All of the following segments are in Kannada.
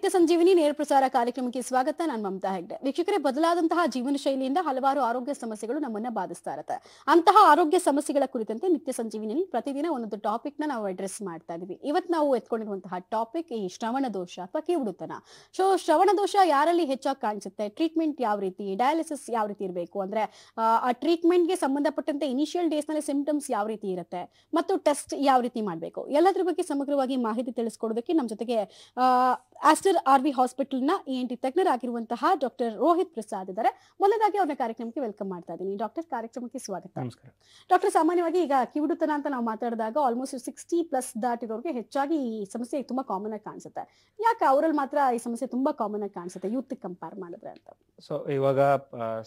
ನಿತ್ಯ ಸಂಜೀವಿನಿ ನೇರ ಪ್ರಸಾರ ಕಾರ್ಯಕ್ರಮಕ್ಕೆ ಸ್ವಾಗತ. ನಾನು ಮಮತಾ ಹೆಗ್ಡೆ. ವೀಕ್ಷಕರೇ, ಬದಲಾದಂತಹ ಜೀವನ ಶೈಲಿಯಿಂದ ಹಲವಾರು ಆರೋಗ್ಯ ಸಮಸ್ಯೆಗಳು ನಮ್ಮನ್ನ ಬಾಧಿಸ್ತಾ ಇರುತ್ತೆ. ಅಂತಹ ಆರೋಗ್ಯ ಸಮಸ್ಯೆಗಳ ಕುರಿತಂತೆ ನಿತ್ಯ ಸಂಜೀವಿನಿ ಪ್ರತಿದಿನ ಒಂದೊಂದು ಟಾಪಿಕ್ ನ ನಾವು ಅಡ್ರೆಸ್ ಮಾಡ್ತಾ ಇದೀವಿ. ಇವತ್ತು ನಾವು ಎತ್ಕೊಂಡಿರುವಂತಹ ಟಾಪಿಕ್ ಈ ಶ್ರವಣ ದೋಷ ಅಥವಾ ಕಿವುಡುತನ. ಶ್ರವಣ ದೋಷ ಯಾರಲ್ಲಿ ಹೆಚ್ಚಾಗಿ ಕಾಣಿಸುತ್ತೆ, ಟ್ರೀಟ್ಮೆಂಟ್ ಯಾವ ರೀತಿ, ಡಯಾಲಿಸಿಸ್ ಯಾವ ರೀತಿ ಇರಬೇಕು, ಅಂದ್ರೆ ಆ ಟ್ರೀಟ್ಮೆಂಟ್ ಗೆ ಸಂಬಂಧಪಟ್ಟಂತೆ ಇನಿಷಿಯಲ್ ಡೇಸ್ ನಲ್ಲಿ ಸಿಂಪ್ಟಮ್ಸ್ ಯಾವ ರೀತಿ ಇರುತ್ತೆ ಮತ್ತು ಟೆಸ್ಟ್ ಯಾವ ರೀತಿ ಮಾಡಬೇಕು, ಎಲ್ಲದ್ರ ಬಗ್ಗೆ ಸಮಗ್ರವಾಗಿ ಮಾಹಿತಿ ತಿಳಿಸ್ಕೊಡೋದಕ್ಕೆ ನಮ್ಮ ಜೊತೆಗೆ ಆಸ್ಟರ್ ಆರ್ವಿ ಹಾಸ್ಪಿಟಲ್ ನ ENT ತಜ್ಞರಾಗಿರುವಂತಹ ಡಾಕ್ಟರ್ ರೋಹಿತ್ ಪ್ರಸಾದ್ ಇದ್ದಾರೆ. ಮೊದಲಾಗಿ ಅವ್ರನ್ನ ಕಾರ್ಯಕ್ರಮಕ್ಕೆ ವೆಲ್ಕಮ್ ಮಾಡ್ತಾ ಇದ್ದೀನಿ. ಡಾಕ್ಟರ್, ಕಾರ್ಯಕ್ರಮಕ್ಕೆ ಸ್ವಾಗತ. ನಮಸ್ಕಾರ ಡಾಕ್ಟರ್, ಸಾಮಾನ್ಯವಾಗಿ ಈಗ ಕಿವುಡುತನ ಅಂತ ನಾವು ಮಾತಾಡಿದಾಗ ಆಲ್ಮೋಸ್ಟ್ 60+ ದಾಟಿರೋರಿಗೆ ಹೆಚ್ಚಾಗಿ ಈ ಸಮಸ್ಯೆ ತುಂಬಾ ಕಾಮನ್ ಆಗಿ ಕಾಣಿಸುತ್ತೆ. ಯಾಕೆ ಅವರಲ್ಲಿ ಮಾತ್ರ ಈ ಸಮಸ್ಯೆ ತುಂಬಾ ಕಾಮನ್ ಆಗಿ ಕಾಣಿಸುತ್ತೆ ಯೂತ್ ಕಂಪೇರ್ ಮಾಡಿದ್ರೆ ಅಂತ? ಸೊ ಇವಾಗ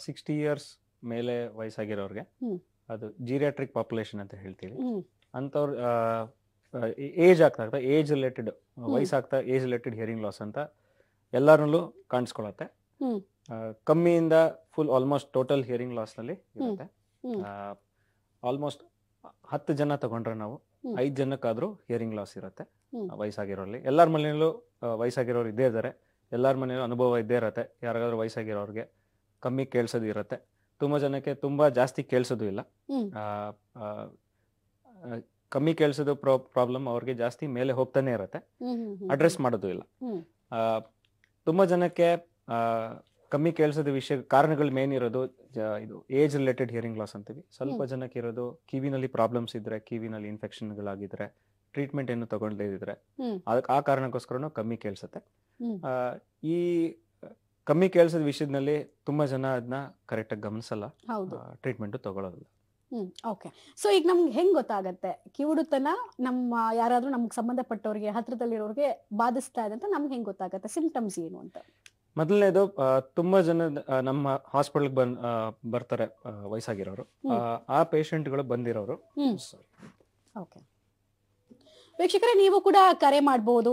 60 ಇಯರ್ಸ್ ಮೇಲೆ ವಯಸ್ಸಾಗಿರೋರಿಗೆ ಅದು ಜೀರಿಯಾಟ್ರಿಕ್ ಪಾಪ್ಯುಲೇಷನ್ ಅಂತ ಹೇಳ್ತೀವಿ. ಅಂತವ್ರ ಏಜ್ ಆಗ್ತಾ ಏಜ್ ರಿಲೇಟೆಡ್ ವಯಸ್ಸಾಗ್ತಾ ಏಜ್ ರಿಲೇಟೆಡ್ ಹಿಯರಿಂಗ್ ಲಾಸ್ ಅಂತ ಎಲ್ಲರಲ್ಲೂ ಕಾಣಿಸ್ಕೊಳತ್ತೆ. ಕಮ್ಮಿಯಿಂದ full almost total hearing loss ನಲ್ಲಿ ಇರುತ್ತೆ. ಆಲ್ಮೋಸ್ಟ್ 10 ಜನ ತಗೊಂಡ್ರೆ ನಾವು 5 ಜನಕ್ಕಾದ್ರೂ ಹಿಯರಿಂಗ್ ಲಾಸ್ ಇರುತ್ತೆ ವಯಸ್ಸಾಗಿರೋರಲ್ಲಿ. ಎಲ್ಲರ ಮನೆಯಲ್ಲೂ ವಯಸ್ಸಾಗಿರೋರು ಇದ್ದೇ ಇದ್ದಾರೆ, ಎಲ್ಲರ ಮನೆಯಲ್ಲೂ ಅನುಭವ ಇದ್ದೇ ಇರುತ್ತೆ. ಯಾರಿಗಾದ್ರೂ ವಯಸ್ಸಾಗಿರೋರಿಗೆ ಕಮ್ಮಿ ಕೇಳಿಸೋದು ಇರುತ್ತೆ, ತುಂಬಾ ಜನಕ್ಕೆ ತುಂಬಾ ಜಾಸ್ತಿ ಕೇಳಿಸೋದು ಇಲ್ಲ. ಕಮ್ಮಿ ಕೇಳಿಸೋದು ಪ್ರಾಬ್ಲಮ್ ಅವ್ರಿಗೆ ಜಾಸ್ತಿ ಮೇಲೆ ಹೋಗ್ತಾನೆ ಇರುತ್ತೆ, ಅಡ್ರೆಸ್ ಮಾಡೋದು ಇಲ್ಲ. ತುಂಬಾ ಜನಕ್ಕೆ ಕಮ್ಮಿ ಕೇಳಿಸೋದು ವಿಷಯ ಕಾರಣಗಳು ಮೇನ್ ಇರೋದು ಇದು ಏಜ್ ರಿಲೇಟೆಡ್ ಹಿಯರಿಂಗ್ ಲಾಸ್ ಅಂತೀವಿ. ಸ್ವಲ್ಪ ಜನಕ್ಕೆ ಇರೋದು ಕಿವಿನಲ್ಲಿ ಪ್ರಾಬ್ಲಮ್ಸ್ ಇದ್ರೆ, ಕಿವಿನಲ್ಲಿ ಇನ್ಫೆಕ್ಷನ್ಗಳಾಗಿದ್ರೆ, ಟ್ರೀಟ್ಮೆಂಟ್ ಏನು ತಗೊಳ್ದೇ ಇದ್ರೆ ಅದಕ್ಕೆ ಆ ಕಾರಣಕ್ಕೋಸ್ಕರನು ಕಮ್ಮಿ ಕೇಳಿಸುತ್ತೆ. ಈ ಕಮ್ಮಿ ಕೇಳಿಸೋದ್ ವಿಷಯದಲ್ಲಿ ತುಂಬಾ ಜನ ಅದನ್ನ ಕರೆಕ್ಟ್ ಆಗಿ ಗಮನಿಸಲ್ಲ, ಟ್ರೀಟ್ಮೆಂಟ್ ತಗೊಳ್ಳೋದಿಲ್ಲ. ಓಕೆ. ಸೊ ಈಗ ನಮ್ಗೆ ಹೆಂಗ್ ಗೊತ್ತಾಗತ್ತೆ ಕಿವುಡುತನ ನಮ್ಮ ಯಾರಾದ್ರೂ ನಮ್ಗೆ ಸಂಬಂಧಪಟ್ಟವ್ರಿಗೆ, ಹತ್ರದಲ್ಲಿರೋರಿಗೆ ಬಾಧಿಸ್ತಾ ಇದೆ ಅಂತ ನಮ್ಗೆ ಹೆಂಗ್ ಗೊತ್ತಾಗತ್ತೆ? ಸಿಂಪ್ಟಮ್ಸ್ ಏನು ಅಂತ? ಮೊದಲನೇದು, ತುಂಬಾ ಜನ ನಮ್ಮ ಹಾಸ್ಪಿಟಲ್ಗೆ ಬರ್ತಾರೆ ವಯಸ್ಸಾಗಿರೋರು. ಆ ಪೇಷಂಟ್ಗಳು ಬಂದಿರೋರು. ಓಕೆ ವೀಕ್ಷಕರೇ, ನೀವು ಕೂಡ ಕರೆ ಮಾಡಬಹುದು.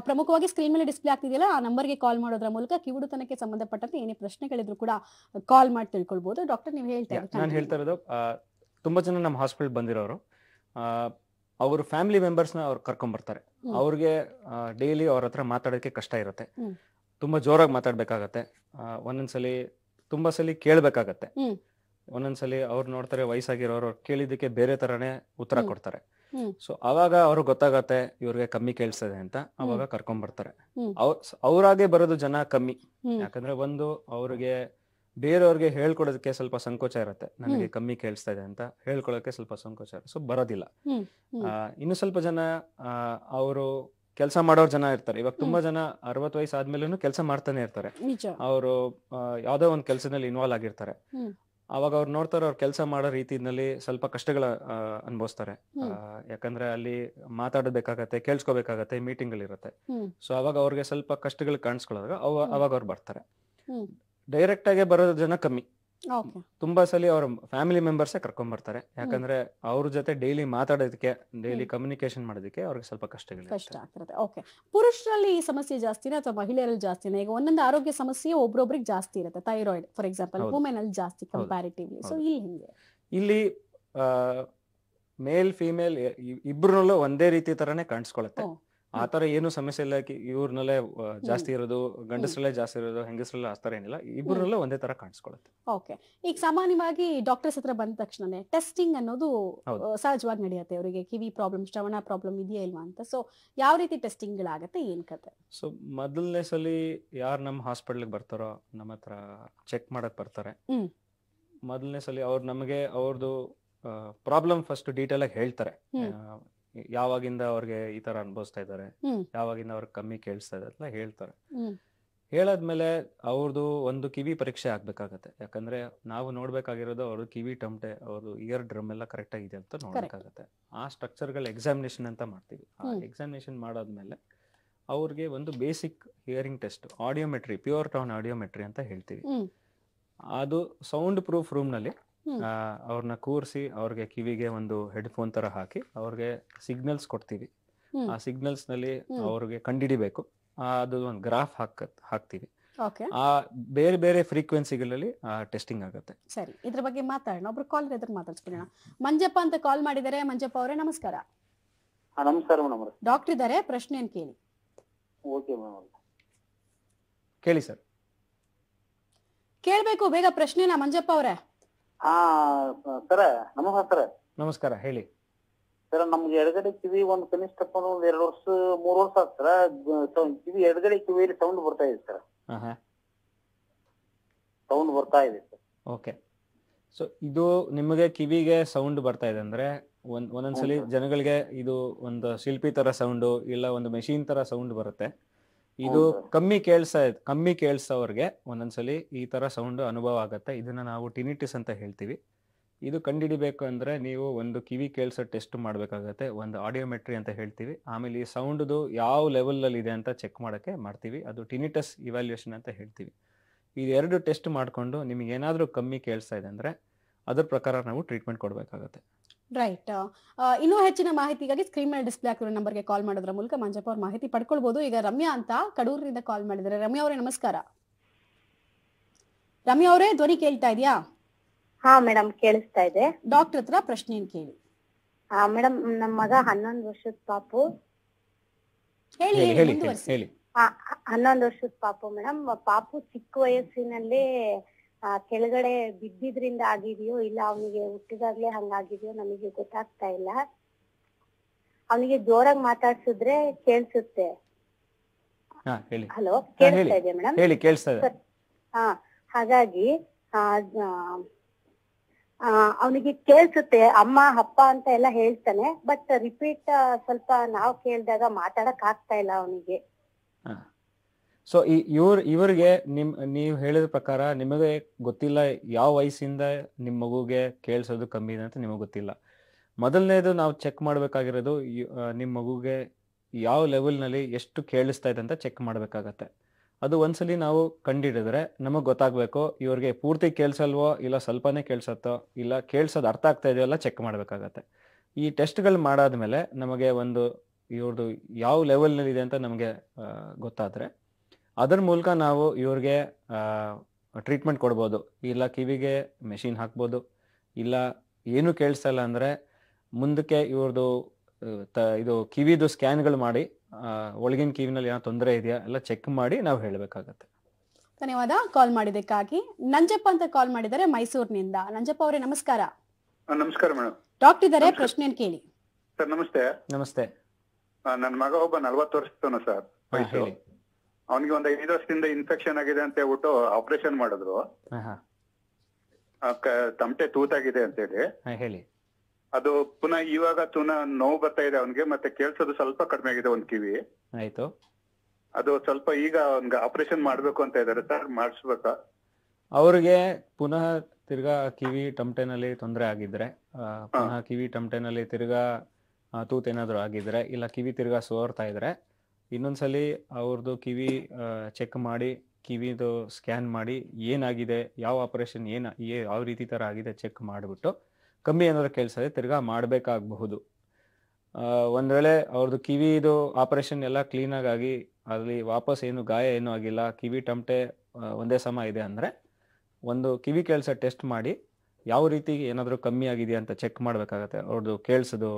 ಪ್ರಮುಖವಾಗಿ ಸ್ಕ್ರೀನ್ ಮೇಲೆ ಡಿಸ್ಪ್ಲೇ ಆಗ್ತಿದೆಯಲ್ಲ, ಆ ನಂಬರ್ಗೆ ಕಾಲ್ ಮಾಡೋದ್ರ ಮೂಲಕ ಕಿವುಡುತನಕ್ಕೆ ಸಂಬಂಧಪಟ್ಟಂತೆ ಏನೇ ಪ್ರಶ್ನೆಗಳಿದ್ರು ಕೂಡ ಕಾಲ್ ಮಾಡಿ ತಿಳ್ಕೊಳ್ಬಹುದು. ಡಾಕ್ಟರ್, ನೀವು ನಾನು ಹೇಳ್ತಾ ಇರೋದು, ತುಂಬಾ ಜನ ನಮ್ಮ ಹಾಸ್ಪಿಟಲ್ ಬಂದಿರೋರು ಅವ್ರ ಫ್ಯಾಮಿಲಿ ಮೆಂಬರ್ಸ್ನ ಅವ್ರು ಕರ್ಕೊಂಡ್ ಬರ್ತಾರೆ. ಅವ್ರಿಗೆ ಡೈಲಿ ಅವ್ರ ಹತ್ರ ಮಾತಾಡೋಕೆ ಕಷ್ಟ ಇರುತ್ತೆ, ತುಂಬಾ ಜೋರಾಗಿ ಮಾತಾಡ್ಬೇಕಾಗತ್ತೆ, ಒಂದೊಂದ್ಸಲಿ ತುಂಬಾ ಸಲಿ ಕೇಳ್ಬೇಕಾಗತ್ತೆ, ಒಂದೊಂದ್ಸಲಿ ಅವ್ರು ನೋಡ್ತಾರೆ ವಯಸ್ಸಾಗಿರೋರು ಕೇಳಿದ್ದಕ್ಕೆ ಬೇರೆ ತರಾನೇ ಉತ್ತರ ಕೊಡ್ತಾರೆ. ಸೊ ಅವಾಗ ಅವ್ರಿಗೆ ಗೊತ್ತಾಗತ್ತೆ ಇವ್ರಿಗೆ ಕಮ್ಮಿ ಕೇಳಿಸ್ತದೆ ಅಂತ, ಅವಾಗ ಕರ್ಕೊಂಡ್ ಬರ್ತಾರೆ. ಅವ್ರಾಗೆ ಬರೋದು ಜನ ಕಮ್ಮಿ, ಯಾಕಂದ್ರೆ ಒಂದು ಅವ್ರಿಗೆ ಬೇರೆಯವ್ರಿಗೆ ಹೇಳ್ಕೊಡೋದಕ್ಕೆ ಸ್ವಲ್ಪ ಸಂಕೋಚ ಇರುತ್ತೆ. ನನಗೆ ಕಮ್ಮಿ ಕೇಳಿಸ್ತಾ ಇದೆ ಅಂತ ಹೇಳ್ಕೊಳಕ್ಕೆ ಸ್ವಲ್ಪ ಸಂಕೋಚ ಇರುತ್ತೆ, ಸೊ ಬರೋದಿಲ್ಲ. ಇನ್ನು ಸ್ವಲ್ಪ ಜನ ಅವರು ಕೆಲಸ ಮಾಡೋರ್ ಜನ ಇರ್ತಾರೆ. ಇವಾಗ ತುಂಬಾ ಜನ 60 ವಯಸ್ಸು ಆದ್ಮೇಲೂ ಕೆಲಸ ಮಾಡ್ತಾನೆ ಇರ್ತಾರೆ. ಅವರು ಯಾವ್ದೋ ಒಂದು ಕೆಲಸದಲ್ಲಿ ಇನ್ವಾಲ್ವ್ ಆಗಿರ್ತಾರೆ. ಅವಾಗ ಅವ್ರು ನೋಡ್ತಾರೆ, ಅವ್ರ ಕೆಲಸ ಮಾಡೋ ರೀತಿನಲ್ಲಿ ಸ್ವಲ್ಪ ಕಷ್ಟಗಳ ಅನುಭವಿಸ್ತಾರೆ. ಯಾಕಂದ್ರೆ ಅಲ್ಲಿ ಮಾತಾಡಬೇಕಾಗತ್ತೆ, ಕೇಳಿಸ್ಕೋಬೇಕಾಗತ್ತೆ, ಮೀಟಿಂಗ್ಗಳಿರುತ್ತೆ. ಸೊ ಅವಾಗ ಅವ್ರಿಗೆ ಸ್ವಲ್ಪ ಕಷ್ಟಗಳು ಕಾಣಿಸ್ಕೊಳ್ಳೋದಾಗ ಅವಾಗ ಅವ್ರು ಬರ್ತಾರೆ. ಡೈರೆಕ್ಟ್ ಆಗಿ ಬರೋದು ಜನ ಕಮ್ಮಿ. ತುಂಬಾ ಸಲ ಅವ್ರ ಫ್ಯಾಮಿಲಿ ಮೆಂಬರ್ಸೇ ಕರ್ಕೊಂಡ್ ಬರ್ತಾರೆ, ಯಾಕಂದ್ರೆ ಅವ್ರ ಜೊತೆ ಡೈಲಿ ಮಾತಾಡೋದಕ್ಕೆ, ಡೈಲಿ ಕಮ್ಯುನಿಕೇಶನ್ ಮಾಡೋದಕ್ಕೆ ಅವ್ರಿಗೆ ಸ್ವಲ್ಪ ಕಷ್ಟ ಆಗ್ತಿರುತ್ತೆ. ಓಕೆ, ಪುರುಷರಲ್ಲಿ ಈ ಸಮಸ್ಯೆ ಜಾಸ್ತಿನ ಅಥವಾ ಮಹಿಳೆಯರಲ್ಲಿ ಜಾಸ್ತಿನ? ಈಗ ಒಂದೊಂದು ಆರೋಗ್ಯ ಸಮಸ್ಯೆ ಒಬ್ರೊಬ್ರಿಗೆ ಜಾಸ್ತಿ ಇರುತ್ತೆ. ಥೈರಾಯ್ಡ್ ಫಾರ್ ಎಕ್ಸಾಂಪಲ್ ವುಮೆನ್ ಅಲ್ಲಿ ಜಾಸ್ತಿ ಕಂಪ್ಯಾರಿಟಿವ್ಲಿ. ಸೊ ಇಲ್ಲಿ ಮೇಲ್ ಫಿಮೇಲ್ ಇಬ್ರಲ್ಲೂ ಒಂದೇ ರೀತಿ ತರಾನೇ ಕಾಣಿಸ್ಕೊಳುತ್ತೆ. ಆತರ ಏನು ಸಮಸ್ಯೆ ಇಲ್ಲ, ಇವ್ರನಲ್ಲೇ ಜಾಸ್ತಿ ಇರೋದು, ಗಂಡಸ್ರಲ್ಲೇ ಜಾಸ್ತಿ ಇರೋದು, ಹೆಂಗಸ್ರಲ್ಲೇ ಆತರ ಏನಿಲ್ಲ, ಇಬ್ಬರಲ್ಲೂ ಒಂದೇ ತರ ಕಾಣಿಸ್ಕೊಳುತ್ತೆ. ಓಕೆ. ಈಗ ಸಾಮಾನ್ಯವಾಗಿ ಡಾಕ್ಟರ್ಸ್ ಹತ್ರ ಬಂದ ತಕ್ಷಣ ಟೆಸ್ಟಿಂಗ್ ಅನ್ನೋದು ಸಹಜವಾಗಿ ನಡೆಯುತ್ತೆ. ಅವರಿಗೆ ಕಿವಿ ಪ್ರಾಬ್ಲಮ್, ಶ್ರವಣ ಪ್ರಾಬ್ಲಮ್ ಇದೆಯಾ ಇಲ್ವಾ ಅಂತ. ಸೊ ಯಾವ ರೀತಿ ಟೆಸ್ಟಿಂಗ್ ಗಳಾಗತ್ತೆ, ಏನ್ ಕತೆ? ಸೊ ಮೊದಲನೇ ಸಲ ಯಾರು ನಮ್ಮ ಹಾಸ್ಪಿಟಲ್ಗೆ ಬರ್ತಾರೋ, ನಮ್ಮ ಹತ್ರ ಚೆಕ್ ಮಾಡಕ್ ಬರ್ತಾರೆ, ಮೊದಲನೇ ಸಲ ಅವ್ರು ನಮಗೆ ಅವ್ರದ್ದು ಪ್ರಾಬ್ಲಮ್ ಫಸ್ಟ್ ಡೀಟೇಲ್ ಆಗಿ ಹೇಳ್ತಾರೆ. ಯಾವಾಗಿಂದ ಅವ್ರಿಗೆ ಈ ತರ ಅನುಭವಿಸ್ತಾ ಇದ್ದಾರೆ, ಯಾವಾಗಿಂದ ಅವ್ರಿಗೆ ಕಮ್ಮಿ ಕೇಳಿಸ್ತಾ ಇದೆ ಅಂತ ಹೇಳ್ತಾರೆ. ಹೇಳಾದ್ಮೇಲೆ ಅವ್ರದ್ದು ಒಂದು ಕಿವಿ ಪರೀಕ್ಷೆ ಆಗ್ಬೇಕಾಗತ್ತೆ. ಯಾಕಂದ್ರೆ ನಾವು ನೋಡ್ಬೇಕಾಗಿರೋದು ಅವ್ರದ್ದು ಕಿವಿ ಟಮಟೆ, ಅವ್ರದ್ದು ಇಯರ್ ಡ್ರಮ್ ಎಲ್ಲ ಕರೆಕ್ಟ್ ಆಗಿದೆ ಅಂತ ನೋಡ್ಬೇಕಾಗತ್ತೆ. ಆ ಸ್ಟ್ರಕ್ಚರ್ಗಳು ಎಕ್ಸಾಮಿನೇಷನ್ ಅಂತ ಮಾಡ್ತೀವಿ. ಆ ಎಕ್ಸಾಮಿನೇಷನ್ ಮಾಡಾದ್ಮೇಲೆ ಅವ್ರಿಗೆ ಒಂದು basic hearing test, ಆಡಿಯೋಮೆಟ್ರಿ, pure town ಆಡಿಯೋಮೆಟ್ರಿ ಅಂತ ಹೇಳ್ತೀವಿ. ಅದು ಸೌಂಡ್ ಪ್ರೂಫ್ ರೂಮ್ ನಲ್ಲಿ ಅವ್ರನ್ನ ಕೂರಿಸಿ ಅವ್ರಿಗೆ ಕಿವಿಗೆ ಒಂದು ಹೆಡ್ಫೋನ್ ತರ ಹಾಕಿ ಅವ್ರಿಗೆ ಸಿಗ್ನಲ್ಸ್ ಕೊಡ್ತೀವಿ. ಆ ಸಿಗ್ನಲ್ಸ್ ನಲ್ಲಿ ಅವ್ರಿಗೆ ಕಂಡಿಡಿಬೇಕು. ಅದು ಒಂದು ಗ್ರಾಫ್ ಹಾಕ್ತೀವಿ. ಆ ಬೇರೆ ಬೇರೆ ಫ್ರೀಕ್ವೆನ್ಸಿಗಳಲ್ಲಿ ಟೆಸ್ಟಿಂಗ್ ಆಗುತ್ತೆ. ಸರಿ, ಇದ್ರ ಬಗ್ಗೆ ಮಾತಾಡೋಣ. ಒಬ್ರು ಕಾಲ್ ಎದುರು ಮಾತಾಡ್ಸ್ಕೊಳ್ಳೋಣ. ಮಂಜಪ್ಪ ಅಂತ ಕಾಲ್ ಮಾಡಿದ್ದಾರೆ. ಮಂಜಪ್ಪ ಅವರೇ ನಮಸ್ಕಾರ. ನಮಸ್ಕಾರ ಮೇಡಮ್. ಡಾಕ್ಟರ್ ಇದ್ದಾರೆ, ಪ್ರಶ್ನೆ ಕೇಳಿ. Okay madam. ಕೇಳಿ ಸರ್. ಕೇಳ್ಬೇಕು ಬೇಗ ಪ್ರಶ್ನೆನ ಮಂಜಪ್ಪ ಅವರೇ. ಸರ ನಮಸ್ಕಾರ ಸರ್. ನಮಸ್ಕಾರ, ಹೇಳಿ ಸರ್, ನಮ್ಗೆ ಎಡಗಡೆ ಕಿವಿ ಒಂದು ಕನಿಷ್ಠ ಒಂದ್ 2 ವರ್ಷ 3 ವರ್ಷ ಆತ್ ಸರ್. ಕಿವಿ ಎಡಗಡೆ ಕಿವಿಯಲ್ಲಿ ಸೌಂಡ್ ಬರ್ತಾ ಇದೆ ಸರ್. ಸೌಂಡ್ ಬರ್ತಾ ಇದೆ ಸರ್. ಓಕೆ. ಸೊ ಇದು ನಿಮಗೆ ಕಿವಿಗೆ ಸೌಂಡ್ ಬರ್ತಾ ಇದೆ ಅಂದ್ರೆ ಒಂದೊಂದ್ಸಲಿ ಜನಗಳಿಗೆ ಇದು ಒಂದು ಶಿಲ್ಪಿ ತರ ಸೌಂಡು ಇಲ್ಲ ಒಂದು ಮೆಷಿನ್ ತರ ಸೌಂಡ್ ಬರುತ್ತೆ. ಇದು ಕಮ್ಮಿ ಕೇಳಿಸೋರ್ಗೆ ಒಂದೊಂದ್ಸಲಿ ಈ ತರ ಸೌಂಡ್ ಅನುಭವ ಆಗುತ್ತೆ. ಇದನ್ನ ನಾವು ಟಿನಿಟಿಸ್ ಅಂತ ಹೇಳ್ತೀವಿ. ಇದು ಕಂಡುಹಿಡಿಬೇಕು ಅಂದ್ರೆ ನೀವು ಒಂದು ಕಿವಿ ಕೇಳಿಸೋ ಟೆಸ್ಟ್ ಮಾಡಬೇಕಾಗತ್ತೆ, ಒಂದು ಆಡಿಯೋಮೆಟ್ರಿ ಅಂತ ಹೇಳ್ತೀವಿ. ಆಮೇಲೆ ಈ ಸೌಂಡ್ದು ಯಾವ ಲೆವೆಲ್ ಇದೆ ಅಂತ ಚೆಕ್ ಮಾಡೋಕ್ಕೆ ಮಾಡ್ತೀವಿ, ಅದು ಟಿನಿಟಸ್ ಇವ್ಯಾಲ್ಯೂಯೇಷನ್ ಅಂತ ಹೇಳ್ತೀವಿ. ಈ 2 ಟೆಸ್ಟ್ ಮಾಡಿಕೊಂಡು ನಿಮಗೆ ಏನಾದರೂ ಕಮ್ಮಿ ಕೇಳಿಸ್ತಾ ಇದೆ ಅಂದ್ರೆ ಅದ್ರ ಪ್ರಕಾರ ನಾವು ಟ್ರೀಟ್ಮೆಂಟ್ ಕೊಡಬೇಕಾಗತ್ತೆ. ರೈಟ್. ಇನ್ನೂ ಹೆಚ್ಚಿನ ಮಾಹಿತಿಗಾಗಿ ಸ್ಕ್ರೀನ್ ಮೇಲೆ ಡಿಸ್ಪ್ಲೇ ಆಗಿರೋ ನಂಬರ್ಗೆ ಕಾಲ್ ಮಾಡೋದ್ರ ಮೂಲಕ ಮಂಜಪ್ಪ ಅವ್ರ ಮಾಹಿತಿ ಪಡ್ಕೊಳ್ಬಹುದು. ಈಗ ರಮ್ಯಾ ಅಂತ ಕಡೂರಿನಿಂದ ಕಾಲ್ ಮಾಡಿದ್ದಾರೆ. ರಮ್ಯಾ ಅವರೇ ನಮಸ್ಕಾರ. ರಮ್ಯಾ ಅವರೇ ಧ್ವನಿ ಕೇಳ್ತಾ ಇದೆಯಾ? ಹಾ ಮೇಡಮ್, ಕೇಳಿಸ್ತಾ ಇದೆ. ಡಾಕ್ಟರ್ ಹತ್ರ ಪ್ರಶ್ನೆಯನ್ನು ಕೇಳಿ. ಮೇಡಮ್, ನಮ್ಮ ಮಗ 11 ವರ್ಷದ ಪಾಪು. ಹೇಳಿ ಹೇಳಿ ಹೇಳಿ ಹೇಳಿ ಮುಂದುವರಿಸಿ. ಹೇಳಿ. 11 ವರ್ಷದ ಪಾಪು ಮೇಡಮ್. ಪಾಪು ಚಿಕ್ಕ ವಯಸ್ಸಿನಲ್ಲೇ ಕೆಳಗಡೆ ಬಿದ್ದಿದ್ರಿಂದ ಆಗಿದೆಯೋ ಇಲ್ಲ ಅವನಿಗೆ ಹುಟ್ಟಿದಾಗ್ಲೇ ಹಂಗಾಗಿದೆಯೋ ನಮಗೆ ಗೊತ್ತಾಗ್ತಾ ಇಲ್ಲ. ಅವನಿಗೆ ಜೋರಾಗಿ ಮಾತಾಡ್ಸಿದ್ರೆ ಕೇಳಿಸುತ್ತೆ. ಹೇಳಿ. ಹಲೋ, ಕೇಳಿಸ್ತಾ ಇದೆಯಾ ಮೇಡಮ್? ಹೇಳಿ, ಕೇಳಿಸ್ತಾ ಇದೆ. ಹಾಗಾಗಿ ಅವನಿಗೆ ಕೇಳಿಸುತ್ತೆ, ಅಮ್ಮ ಅಪ್ಪ ಅಂತ ಎಲ್ಲ ಹೇಳ್ತಾನೆ. ಬಟ್ ರಿಪೀಟ್ ಸ್ವಲ್ಪ ನಾವು ಕೇಳಿದಾಗ ಮಾತಾಡಕ್ ಆಗ್ತಾ ಇಲ್ಲ ಅವನಿಗೆ. ಸೊ ಇವ್ರಿಗೆ ನೀವು ಹೇಳಿದ ಪ್ರಕಾರ ನಿಮಗೆ ಗೊತ್ತಿಲ್ಲ ಯಾವ ವಯಸ್ಸಿಂದ ನಿಮ್ಮ ಮಗುಗೆ ಕೇಳಿಸೋದು ಕಮ್ಮಿ ಇದೆ ಅಂತ ನಿಮಗೆ ಗೊತ್ತಿಲ್ಲ. ಮೊದಲನೇದು ನಾವು ಚೆಕ್ ಮಾಡಬೇಕಾಗಿರೋದು ನಿಮ್ಮ ಮಗುಗೆ ಯಾವ ಲೆವೆಲ್ನಲ್ಲಿ ಎಷ್ಟು ಕೇಳಿಸ್ತಾ ಇದೆ ಅಂತ ಚೆಕ್ ಮಾಡಬೇಕಾಗತ್ತೆ. ಅದು ಒಂದ್ಸಲಿ ನಾವು ಕಂಡಿಡಿದ್ರೆ ನಮಗೆ ಗೊತ್ತಾಗಬೇಕು ಇವ್ರಿಗೆ ಪೂರ್ತಿ ಕೇಳಿಸಲ್ವೋ ಇಲ್ಲ ಸ್ವಲ್ಪನೇ ಕೇಳಿಸತ್ತೋ ಇಲ್ಲ ಕೇಳಿಸೋದು ಅರ್ಥ ಆಗ್ತಾ ಇದೆಯೋ ಎಲ್ಲ ಚೆಕ್ ಮಾಡಬೇಕಾಗತ್ತೆ. ಈ ಟೆಸ್ಟ್ಗಳು ಮಾಡಾದ್ಮೇಲೆ ನಮಗೆ ಒಂದು ಇವ್ರದ್ದು ಯಾವ ಲೆವೆಲ್ನಲ್ಲಿದೆ ಅಂತ ನಮಗೆ ಗೊತ್ತಾದರೆ ಅದರ ಮೂಲಕ ನಾವು ಇವ್ರಿಗೆ ಟ್ರೀಟ್ಮೆಂಟ್ ಕೊಡ್ಬೋದು. ಇಲ್ಲ ಕಿವಿಗೆ ಮೆಷಿನ್ ಹಾಕ್ಬೋದು, ಇಲ್ಲ ಏನು ಕೇಳಿಸ್ತಾ ಇಲ್ಲ ಅಂದರೆ ಮುಂದಕ್ಕೆ ಇವ್ರದ್ದು ಇದು ಕಿವಿದು ಸ್ಕ್ಯಾನ್ಗಳು ಮಾಡಿ ಒಳಗಿನ ಕಿವಿನಲ್ಲಿ ಏನೋ ತೊಂದರೆ ಇದೆಯಾ ಎಲ್ಲ ಚೆಕ್ ಮಾಡಿ ನಾವು ಹೇಳಬೇಕಾಗತ್ತೆ. ಧನ್ಯವಾದ ಕಾಲ್ ಮಾಡಿದ್ದಕ್ಕಾಗಿ. ನಂಜಪ್ಪ ಅಂತ ಕಾಲ್ ಮಾಡಿದ್ದಾರೆ ಮೈಸೂರಿನಿಂದ. ನಂಜಪ್ಪ ಅವರೇ ನಮಸ್ಕಾರ. ನಮಸ್ಕಾರ ಮೇಡಮ್. ಡಾಕ್ಟರ್ ಇದ್ದಾರೆ, ಪ್ರಶ್ನೆಯನ್ನು ಕೇಳಿ. ಸರ್ ನಮಸ್ತೆ. ನಮಸ್ತೆ. ನನ್ನ ಮಗ ಒಬ್ಬ 40 ವರ್ಷದವನು ಸರ್. ಹೇಳಿ. ಅವನಿಗೆ ಒಂದು 5 ವರ್ಷದಿಂದ ಇನ್ಫೆಕ್ಷನ್ ಆಗಿದೆ ಅಂತ ಹೇಳ್ಬಿಟ್ಟು ಆಪರೇಷನ್ ಮಾಡಿದ್ರು. ತಮಟೆ ತೂತಾಗಿದೆ ಅಂತ ಹೇಳಿ. ಹೇಳಿ. ಅದು ಇವಾಗ ನೋವು ಬರ್ತಾ ಇದೆ ಅವನಿಗೆ, ಮತ್ತೆ ಕೇಳಿಸೋದು ಸ್ವಲ್ಪ ಕಡಿಮೆ ಆಗಿದೆ ಒಂದ್ ಕಿವಿ. ಆಯ್ತು. ಅದು ಸ್ವಲ್ಪ ಈಗ ಅವ್ನಿಗೆ ಆಪರೇಷನ್ ಮಾಡ್ಬೇಕು ಅಂತ ಇದಾರೆ ಸರ್, ಮಾಡಿಸ್ಬೇಕಾ? ಅವ್ರಿಗೆ ಪುನಃ ತಿರ್ಗಾ ಕಿವಿ ಟಮಟೆನಲ್ಲಿ ತೊಂದರೆ ಆಗಿದ್ರೆ, ಪುನಃ ಕಿವಿ ಟಮಟೆನಲ್ಲಿ ತಿರ್ಗಾ ತೂತೇನಾದ್ರು ಆಗಿದ್ರೆ, ಇಲ್ಲ ಕಿವಿ ತಿರ್ಗಾ ಸೋರ್ತಾ ಇದ್ರೆ ಇನ್ನೊಂದ್ಸಲಿ ಅವ್ರದ್ದು ಕಿವಿ ಚೆಕ್ ಮಾಡಿ ಕಿವಿದು ಸ್ಕ್ಯಾನ್ ಮಾಡಿ ಏನಾಗಿದೆ, ಯಾವ ಆಪರೇಷನ್ ಯಾವ ರೀತಿ ತರ ಆಗಿದೆ ಚೆಕ್ ಮಾಡಿಬಿಟ್ಟು ಕಮ್ಮಿ ಏನಾದ್ರು ಕೇಳಿಸದೆ ತಿರ್ಗಾ ಮಾಡಬೇಕಾಗಬಹುದು. ಒಂದ್ ವೇಳೆ ಅವ್ರದ್ದು ಕಿವಿದು ಆಪರೇಷನ್ ಎಲ್ಲ ಕ್ಲೀನಾಗಿ ಆಗಿ ಅಲ್ಲಿ ವಾಪಸ್ ಏನು ಗಾಯ ಏನೂ ಆಗಿಲ್ಲ, ಕಿವಿ ಟಮಟೆ ಒಂದೇ ಸಮ ಇದೆ ಅಂದರೆ ಒಂದು ಕಿವಿ ಕೇಳಿಸೋ ಟೆಸ್ಟ್ ಮಾಡಿ ಯಾವ ರೀತಿ ಏನಾದರೂ ಕಮ್ಮಿ ಆಗಿದೆಯಾ ಅಂತ ಚೆಕ್ ಮಾಡಬೇಕಾಗತ್ತೆ ಅವ್ರದ್ದು ಕೇಳಿಸೋದು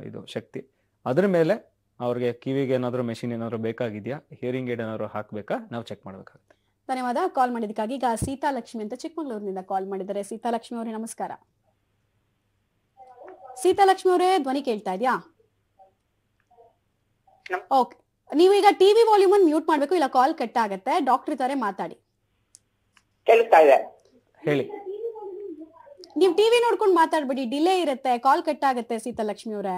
ಇದು ಶಕ್ತಿ. ಅದ್ರ ಮೇಲೆ ಅವ್ರಿಗೆ ಕಿವಿಗೆ ಏನಾದರೂ ಮೆಷಿನ್ ಏನಾದರೂ ಬೇಕಾಗಿದೆಯಾ, ಹಿಯರಿಂಗ್ ಏಡ್ ಏನಾದರೂ ಹಾಕಬೇಕಾ ನಾವು ಚೆಕ್ ಮಾಡಬೇಕಾಗುತ್ತೆ. ಧನ್ಯವಾದ ಕಾಲ್ ಮಾಡಿದ್ದಕ್ಕಾಗಿ. ಈಗ ಸೀತಾಲಕ್ಷ್ಮಿ ಅಂತ ಚಿಕ್ಕಮಗಳೂರಿನಿಂದ ಕಾಲ್ ಮಾಡಿದ್ದಾರೆ. ಸೀತಾಲಕ್ಷ್ಮಿ ಅವರೇ ನಮಸ್ಕಾರ. ಸೀತಾಲಕ್ಷ್ಮಿ ಅವರೇ ಧ್ವನಿ ಕೇಳ್ತಾ ಇದೆಯಾ? ಓಕೆ, ನೀವು ಈಗ ಟಿವಿ ವಾಲ್ಯೂಮ್ ಅನ್ನು ಮ್ಯೂಟ್ ಮಾಡ್ಬೇಕು, ಇಲ್ಲ ಕಾಲ್ ಕಟ್ ಆಗತ್ತೆ. ಡಾಕ್ಟರ್ ಇದ್ದಾರೆ, ಮಾತಾಡಿ. ಕೇಳಿಸ್ತಾ ಇದೆ. ಹೇಳಿ. ನೀವು ಟಿವಿ ನೋಡ್ಕೊಂಡು ಮಾತಾಡ್ಬೇಡಿ, ಡಿಲೇ ಇರುತ್ತೆ, ಕಾಲ್ ಕಟ್ ಆಗತ್ತೆ. ಸೀತಾಲಕ್ಷ್ಮಿ ಅವರೇ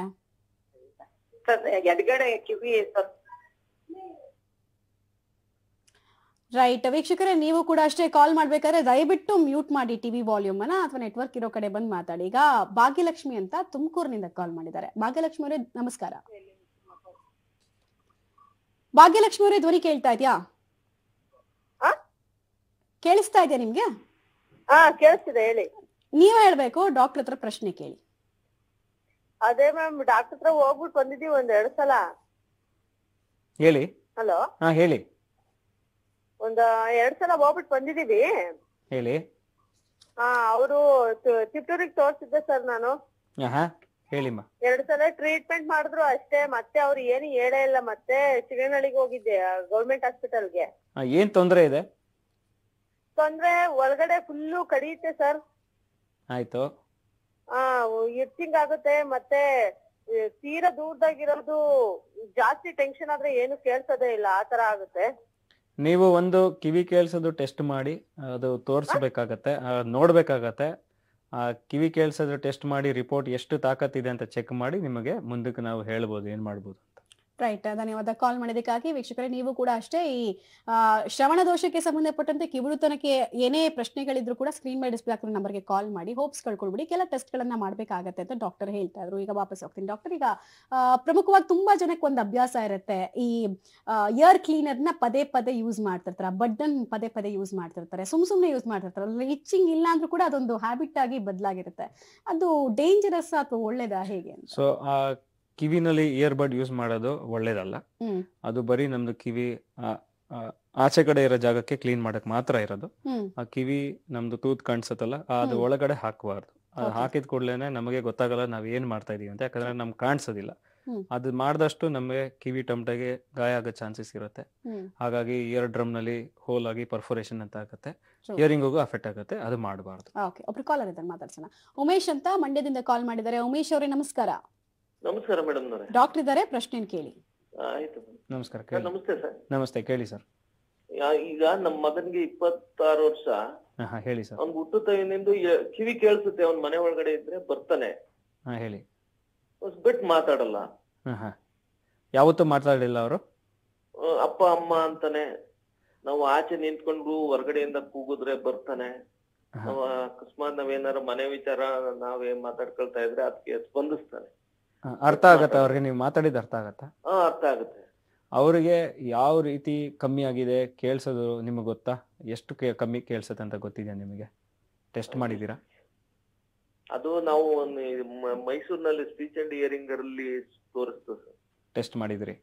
ಎಡಗಡೆ ಕಿವಿ ರೈಟ್. ವೀಕ್ಷಕರೇ, ನೀವು ಕೂಡ ಅಷ್ಟೇ ಕಾಲ್ ಮಾಡ್ಬೇಕಾದ್ರೆ ದಯವಿಟ್ಟು ಮ್ಯೂಟ್ ಮಾಡಿ ಟಿವಿ ವಾಲ್ಯೂಮ್ ಅನ್ನ, ಅಥವಾ ನೆಟ್ವರ್ಕ್ ಇರೋ ಕಡೆ ಬಂದ್ ಮಾತಾಡಿ. ಈಗ ಭಾಗ್ಯಲಕ್ಷ್ಮಿ ಅಂತ ತುಮಕೂರಿನಿಂದ ಕಾಲ್ ಮಾಡಿದ್ದಾರೆ. ಭಾಗ್ಯಲಕ್ಷ್ಮಿ ಅವರೇ ನಮಸ್ಕಾರ. ಭಾಗ್ಯಲಕ್ಷ್ಮಿ ಅವರೇ ಧ್ವನಿ ಕೇಳ್ತಾ ಇದೆಯಾ? ಕೇಳಿಸ್ತಾ ಇದೆಯಾ ನಿಮ್ಗೆ? ಕೇಳಿಸ್ತಿದೆ, ಹೇಳಿ. ನೀವ್ ಹೇಳ್ಬೇಕು, ಡಾಕ್ಟರ್ ಹತ್ರ ಪ್ರಶ್ನೆ ಕೇಳಿ. ಅದೇ ಮ್ಯಾಮ್, ಡಾಕ್ಟರ್ ಹತ್ರ ಹೋಗ್ಬಿಟ್ಟು ಬಂದಿದೀವಿ 1-2 ಸಲ. ಹೇಳಿ. ಹಲೋ. ಹೇಳಿ. 1-2 ಸಲ ಹೋಗ್ಬಿಟ್ಟು ಬಂದಿದೀವಿ. ಹೇಳಿ. ಅವರು ತಿಪ್ಟೂರಿಗೆ ತೋರ್ಸಿದ್ದೆ ಸರ್ ನಾನು. ಹೇಳಿಮ್ಮ. 2 ಸಲ ಟ್ರೀಟ್ಮೆಂಟ್ ಮಾಡಿದ್ರು ಅಷ್ಟೇ, ಮತ್ತೆ ಅವ್ರು ಏನು ಹೇಳೇ ಇಲ್ಲ. ಮತ್ತೆ ಚಿಗನಹಳ್ಳಿಗೆ ಹೋಗಿದ್ದೆ, ಗೌರ್ಮೆಂಟ್ ಹಾಸ್ಪಿಟಲ್ಗೆ. ಏನ್ ತೊಂದರೆ ಇದೆ? ತೊಂದ್ರೆ ಒಳಗಡೆ ಫುಲ್ಲು ಕಡಿಯುತ್ತೆ ಸರ್. ಆಯ್ತು. ಇರ್ಚಿಂಗ್ ಆಗುತ್ತೆ, ಮತ್ತೆ ತೀರಾ ದೂರದಾಗಿರೋದು ಜಾಸ್ತಿ ಟೆನ್ಷನ್ ಆದ್ರೆ ಏನು ಕೇಳ್ಸೋದೇ ಇಲ್ಲ, ಆತರ ಆಗುತ್ತೆ. ನೀವು ಒಂದು ಕಿವಿ ಕೇಳಿಸೋದು ಟೆಸ್ಟ್ ಮಾಡಿ ಅದು ತೋರಿಸ್ಬೇಕಾಗತ್ತೆ, ನೋಡ್ಬೇಕಾಗತ್ತೆ. ಕಿವಿ ಕೇಳಿಸೋದು ಟೆಸ್ಟ್ ಮಾಡಿ ರಿಪೋರ್ಟ್ ಎಷ್ಟು ತಾಕತ್ತಿದೆ ಅಂತ ಚೆಕ್ ಮಾಡಿ ನಿಮಗೆ ಮುಂದಕ್ಕೆ ನಾವು ಹೇಳ್ಬೋದು ಏನ್ ಮಾಡ್ಬೋದು ಅಂತ. ರೈಟ್, ಧನ್ಯವಾದ ಕಾಲ್ ಮಾಡಿದಕ್ಕಾಗಿ. ವೀಕ್ಷಕರೇ, ನೀವು ಕೂಡ ಅಷ್ಟೇ ಈ ಶ್ರವಣ ದೋಷಕ್ಕೆ ಸಂಬಂಧಪಟ್ಟಂತೆ ಕಿವುಡುತನಕ್ಕೆ ಏನೇ ಪ್ರಶ್ನೆಗಳಿದ್ರು ಕೂಡ ಸ್ಕ್ರೀನ್ ಮೇಲೆ ಡಿಸ್ಪ್ಲೇ ಆಗ್ತಿರೋ ನಂಬರ್ಗೆ ಕಾಲ್ ಮಾಡಿ ಹೋಪ್ಸ್ ಕಳ್ಕೊಳ್ಬಿಡಿ. ಕೆಲ ಟೆಸ್ಟ್ ಗಳನ್ನ ಮಾಡ್ಬೇಕಾಗತ್ತೆ ಅಂತ ಡಾಕ್ಟರ್ ಹೇಳ್ತಾ ಇದ್ರು. ಈಗ ವಾಪಸ್ ಹೋಗ್ತೀನಿ ಡಾಕ್ಟರ್. ಈಗ ಪ್ರಮುಖವಾಗಿ ತುಂಬಾ ಜನಕ್ಕೆ ಒಂದು ಅಭ್ಯಾಸ ಇರುತ್ತೆ, ಈ ಇಯರ್ ಕ್ಲೀನರ್ ನ ಪದೇ ಪದೇ ಯೂಸ್ ಮಾಡ್ತಿರ್ತಾರೆ, ಬಡ್ಡನ್ ಪದೇ ಪದೇ ಯೂಸ್ ಮಾಡ್ತಿರ್ತಾರೆ, ಸುಮ್ನೆ ಯೂಸ್ ಮಾಡ್ತಿರ್ತಾರೆ. ಅದ್ರಲ್ಲಿ ಇಚ್ಚಿಂಗ್ ಇಲ್ಲ ಅಂದ್ರೂ ಕೂಡ ಅದೊಂದು ಹ್ಯಾಬಿಟ್ ಆಗಿ ಬದಲಾಗಿರುತ್ತೆ. ಅದು ಡೇಂಜರಸ್ ಅಥವಾ ಒಳ್ಳೇದಾ ಹೇಗೆ ಅಂತ? ಸೊ ಕಿವಿನಲ್ಲಿ ಇಯರ್ಬಡ್ ಯೂಸ್ ಮಾಡೋದು ಒಳ್ಳೇದಲ್ಲ. ಅದು ಬರೀ ನಮ್ದು ಕಿವಿ ಆಚೆ ಕಡೆ ಇರೋ ಜಾಗಕ್ಕೆ ಕ್ಲೀನ್ ಮಾಡಕ್ ಮಾತ್ರ ಇರೋದು. ಆ ಕಿವಿ ನಮ್ದು ತೂತ್ ಕಾಣಿಸುತ್ತಲ್ಲ, ಅದು ಒಳಗಡೆ ಹಾಕಬಾರ್ದು. ಅದು ಹಾಕಿದ ಕೂಡ್ಲೇನೆ ನಮಗೆ ಗೊತ್ತಾಗಲ್ಲ ನಾವ್ ಏನ್ ಮಾಡ್ತಾ ಇದೀವಿ ಅಂತ, ಯಾಕಂದ್ರೆ ನಮ್ಗೆ ಕಾಣಿಸೋದಿಲ್ಲ. ಅದು ಮಾಡಿದಷ್ಟು ನಮಗೆ ಕಿವಿ ಟಮಟೆಗೆ ಗಾಯ ಆಗೋ ಚಾನ್ಸಸ್ ಇರುತ್ತೆ. ಹಾಗಾಗಿ ಇಯರ್ ಡ್ರಮ್ ನಲ್ಲಿ ಹೋಲ್ ಆಗಿ ಪರ್ಫೋರೇಷನ್ ಅಂತ ಆಗುತ್ತೆ, ಹಿಯರಿಂಗಿಗೂ ಅಫೆಕ್ಟ್ ಆಗುತ್ತೆ. ಅದು ಮಾಡಬಾರ್ದು. ಓಕೆ, ಒಬ್ರು ಕಾಲರ್ ಇದ್ದಾರೆ, ಮಾತಾಡ್ಸೋಣ. ಉಮೇಶ್ ಅಂತ ಮಂಡ್ಯದಿಂದ ಕಾಲ್ ಮಾಡಿದ್ದಾರೆ. ಉಮೇಶ್ ಅವರೇ ನಮಸ್ಕಾರ. ನಮಸ್ಕಾರ ಮೇಡಮ್. ಡಾಕ್ಟರ್ ಇದ್ದಾರೆ, ಪ್ರಶ್ನೆ ಕೇಳಿ. ಆಯ್ತು ನಮಸ್ಕಾರ. ನಮಸ್ತೆ ಸರ್. ನಮಸ್ತೆ, ಕೇಳಿ ಸರ್. ಈಗ ನಮ್ಮ ಮಗನ್ಗೆ 26 ವರ್ಷ. ಹೇಳಿ ಸರ್. ಅವ್ನ್ ಹುಟ್ಟುತ್ತವಿನಿಂದ ಕಿವಿ ಕೇಳಿಸುತ್ತೆ, ಅವ್ನ್ ಮನೆ ಒಳಗಡೆ ಇದ್ರೆ ಬರ್ತಾನೆ. ಹೇಳಿ. ಬಿಟ್ ಮಾತಾಡಲ್ಲ. ಯಾವತ್ತೂ ಮಾತಾಡಿಲ್ಲ ಅವರು? ಅಪ್ಪ ಅಮ್ಮ ಅಂತಾನೆ. ನಾವು ಆಚೆ ನಿಂತ್ಕೊಂಡು ಹೊರಗಡೆಯಿಂದ ಕೂಗಿದ್ರೆ ಬರ್ತಾನೆ. ಅಕಸ್ಮಾತ್ ನಾವೇನಾರ ಮನೆ ವಿಚಾರ ನಾವೇ ಮಾತಾಡ್ಕೊಳ್ತಾ ಇದ್ರೆ ಅದಕ್ಕೆ ಸ್ಪಂದಿಸ್ತಾನೆ. ಅರ್ಥ ಆಗತ್ತ ಅವ್ರಿಗೆ? ನೀವು ಮಾತಾಡಿದ ಅರ್ಥ ಆಗತ್ತಾ? ಅರ್ಥ ಆಗುತ್ತೆ. ಅವ್ರಿಗೆ ಯಾವ ರೀತಿ ಕಮ್ಮಿ ಆಗಿದೆ ಕೇಳ್ಸೋದು ನಿಮಗೆ ಗೊತ್ತಾ? ಎಷ್ಟು ಕಮ್ಮಿ ಕೇಳ್ಸತ್ತೆ ಅಂತ ಗೊತ್ತಿದ್ಯಾ ನಿಮಗೆ? ಟೆಸ್ಟ್ ಮಾಡಿದೀರಾ? ಅದು ನಾವು ಮೈಸೂರಿನಲ್ಲಿ ಸ್ಪೀಚ್ ಅಂಡ್ ಹಿಯರಿಂಗ್ ಅಲ್ಲಿ ತೋರಿಸ್ತು ಸರ್. ಟೆಸ್ಟ್ ಮಾಡಿದ್ರಿ?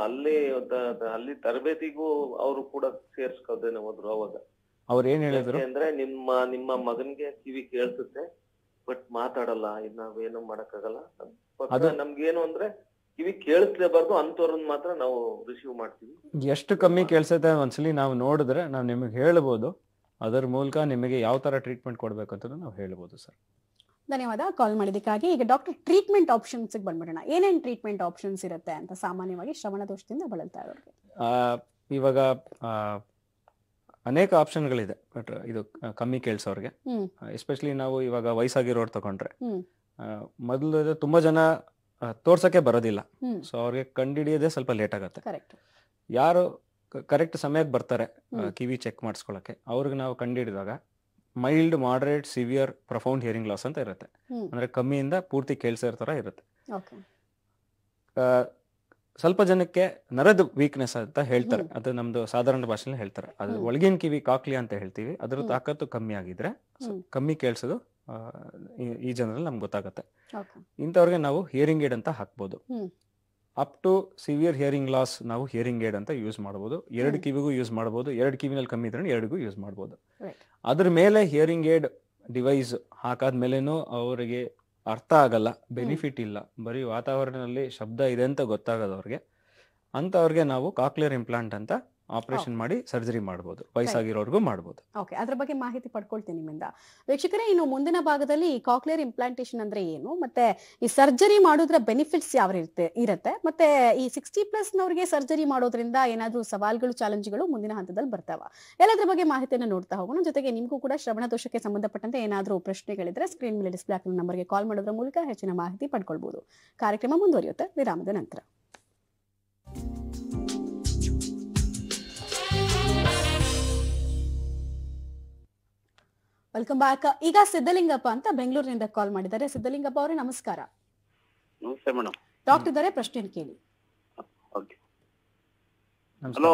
ಅಲ್ಲಿ ತರಬೇತಿಗೂ ಅವರು ಕೂಡ ಸೇರ್ಸ್ಕೋದೇನೆ ಹೋದ್ರು. ಅವಾಗ ಅವ್ರು ಏನ್ ಹೇಳಿದ್ರು ಅಂದ್ರೆ ನಿಮ್ಮ ಮಗನ್ಗೆ ಕಿವಿ ಕೇಳ್ಸುತ್ತೆ ಬಟ್ ಮಾತಾಡಲ್ಲ, ನಾವೇನು ಮಾಡಕ್ಕಾಗಲ್ಲ. ನಮ್ಗೇನು ಅಂದ್ರೆ ಕಿವಿ ಕೇಳಿಸ್ಲೇಬಾರ್ದು, ಅಂತವ್ರನ್ನ ಮಾತ್ರ ನಾವು ರಿಸೀವ್ ಮಾಡ್ತೀವಿ. ಎಷ್ಟು ಕಮ್ಮಿ ಕೇಳ್ಸತ್ತೆ ಒಂದ್ಸಲಿ ನಾವು ನೋಡಿದ್ರೆ ನಾವು ನಿಮಗೆ ಹೇಳ್ಬೋದು. ಅದರ ಮೂಲಕ ನಿಮಗೆ ಯಾವ ತರ ಟ್ರೀಟ್ಮೆಂಟ್ ಕೊಡ್ಬೇಕು ಅಂತ ನಾವು ಹೇಳ್ಬೋದು ಸರ್. ಧನ್ಯವಾದ ಕಾಲ್ ಮಾಡಿದಕ್ಕಾಗಿ. ಈಗ ಡಾಕ್ಟರ್, ಟ್ರೀಟ್ಮೆಂಟ್ ಆಪ್ಷನ್ಸ್ ಬಂದ್ಬಿಡೋಣ. ಏನೇನ್ ಟ್ರೀಟ್ಮೆಂಟ್ ಆಪ್ಷನ್ಸ್ ಇರುತ್ತೆ ಅಂತ ಸಾಮಾನ್ಯವಾಗಿ ಶ್ರವಣ ದೋಷದಿಂದ ಬಳಲ್ತಾ ಇರೋರಿಗೆ? ಇವಾಗ ಅನೇಕ ಆಪ್ಷನ್ಗಳಿದೆ. ಬಟ್ ಇದು ಕಮ್ಮಿ ಕೇಳ್ಸೋರ್ಗೆ ಎಸ್ಪೆಷಲಿ ನಾವು ಇವಾಗ ವಯಸ್ಸಾಗಿರೋರು ತಗೊಂಡ್ರೆ, ಮೊದಲು ತುಂಬಾ ಜನ ತೋರ್ಸಕ್ಕೆ ಬರೋದಿಲ್ಲ. ಸೊ ಅವ್ರಿಗೆ ಕಂಡಿಡಿಯೋದೇ ಸ್ವಲ್ಪ ಲೇಟ್ ಆಗುತ್ತೆ. ಯಾರು ಕರೆಕ್ಟ್ ಸಮಯಕ್ಕೆ ಬರ್ತಾರೆ ಕಿವಿ ಚೆಕ್ ಮಾಡಿಸ್ಕೊಳಕ್ಕೆ, ಅವ್ರಿಗೆ ನಾವು ಕಂಡಿಡಿದಾಗ mild, moderate, severe, profound hearing loss ಅಂತ ಇರುತ್ತೆ. ಅಂದ್ರೆ ಕಮ್ಮಿಯಿಂದ ಪೂರ್ತಿ ಕೇಳಿಸೋ ತರ ಇರುತ್ತೆ. ಸ್ವಲ್ಪ ಜನಕ್ಕೆ ನರದ ವೀಕ್ನೆಸ್ ಅಂತ ಹೇಳ್ತಾರೆ, ಅದು ನಮ್ದು ಸಾಧಾರಣ ಭಾಷೆಯಲ್ಲಿ ಹೇಳ್ತಾರೆ. ಅದು ಒಳಗಿನ ಕಿವಿ ಕಾಕ್ಲಿಯಾ ಅಂತ ಹೇಳ್ತೀವಿ. ಅದ್ರ ತಾಕತ್ತು ಕಮ್ಮಿ ಆಗಿದ್ರೆ, ಕಮ್ಮಿ ಕೇಳಿಸೋದು ಈ ಜನರಲ್ಲಿ ನಮ್ಗೆ ಗೊತ್ತಾಗುತ್ತೆ. ಇಂಥವ್ರಿಗೆ ನಾವು ಹಿಯರಿಂಗ್ ಏಡ್ ಅಂತ ಹಾಕ್ಬೋದು. Up to severe hearing loss ನಾವು ಹಿಯರಿಂಗ್ ಏಡ್ ಅಂತ ಯೂಸ್ ಮಾಡ್ಬೋದು. 2 ಕಿವಿಗೂ ಯೂಸ್ ಮಾಡ್ಬೋದು. 2 ಕಿವಿನಲ್ಲಿ ಕಮ್ಮಿ ಇದ್ರೆ 2ಗೂ ಯೂಸ್ ಮಾಡ್ಬೋದು. ಅದ್ರ ಮೇಲೆ ಹಿಯರಿಂಗ್ ಏಡ್ ಡಿವೈಸ್ ಹಾಕಾದ್ಮೇಲೆನೂ ಅವರಿಗೆ ಅರ್ಥ ಆಗಲ್ಲ, ಬೆನಿಫಿಟ್ ಇಲ್ಲ, ಬರೀ ವಾತಾವರಣದಲ್ಲಿ ಶಬ್ದ ಇದೆ ಅಂತ ಗೊತ್ತಾಗದು ಅವ್ರಿಗೆ, ಅಂತವ್ರಿಗೆ ನಾವು ಕಾಕ್ಲಿಯರ್ ಇಂಪ್ಲಾಂಟ್ ಅಂತ ಆಪರೇಷನ್ ಮಾಡಿ ಸರ್ಜರಿ ಮಾಡಬಹುದು. ವಯಸ್ಸಾಗಿರೋರ್ಗೂ ಮಾಡಬಹುದು. ಓಕೆ, ಅದ್ರ ಬಗ್ಗೆ ಮಾಹಿತಿ ಪಡ್ಕೊಳ್ತೀನಿ ನಿಮ್ಮಿಂದ. ವೀಕ್ಷಕರೇ, ಇನ್ನು ಮುಂದಿನ ಭಾಗದಲ್ಲಿ ಕಾಕ್ಲಿಯರ್ ಇಂಪ್ಲಾಂಟೇಶನ್ ಅಂದ್ರೆ ಏನು, ಮತ್ತೆ ಈ ಸರ್ಜರಿ ಮಾಡೋದ್ರ ಬೆನಿಫಿಟ್ಸ್ ಯಾವ ಇರುತ್ತೆ, ಮತ್ತೆ ಈ 60+ ನವರಿಗೆ ಸರ್ಜರಿ ಮಾಡೋದ್ರಿಂದ ಏನಾದ್ರೂ ಸವಾಲ್ಗಳು, ಚಾಲೆಂಜ್ಗಳು ಮುಂದಿನ ಹಂತದಲ್ಲಿ ಬರ್ತಾವ, ಎಲ್ಲದ್ರ ಬಗ್ಗೆ ಮಾಹಿತಿಯನ್ನು ನೋಡ್ತಾ ಹೋಗೋಣ. ಜೊತೆಗೆ ನಿಮಗೂ ಕೂಡ ಶ್ರವಣ ದೋಷಕ್ಕೆ ಸಂಬಂಧಪಟ್ಟಂತೆ ಏನಾದ್ರೂ ಪ್ರಶ್ನೆಗಳಿದ್ರೆ ಸ್ಕ್ರೀನ್ ಮೇಲೆ ಡಿಸ್ಪ್ಲೇ ಆಗಿರೋ ನಂಬರ್ಗೆ ಕಾಲ್ ಮಾಡೋದ್ರ ಮೂಲಕ ಹೆಚ್ಚಿನ ಮಾಹಿತಿ ಪಡ್ಕೊಳ್ಬಹುದು. ಕಾರ್ಯಕ್ರಮ ಮುಂದುವರಿಯುತ್ತೆ ವಿರಾಮದ ನಂತರ. Welcome back. ಈಗ ಸಿದ್ದಲಿಂಗಪ್ಪ ಅಂತ ಬೆಂಗಳೂರಿನಿಂದ ಕಾಲ್ ಮಾಡಿದ್ದಾರೆ. ಸಿದ್ದಲಿಂಗಪ್ಪ ಅವರೇ ನಮಸ್ಕಾರ. ನಮಸ್ತೆ ಮೇಡಮ್. ಡಾಕ್ಟರ್ ಇದ್ದಾರೆ, ಪ್ರಶ್ನೆ ಕೇಳಿ. ಹಲೋ,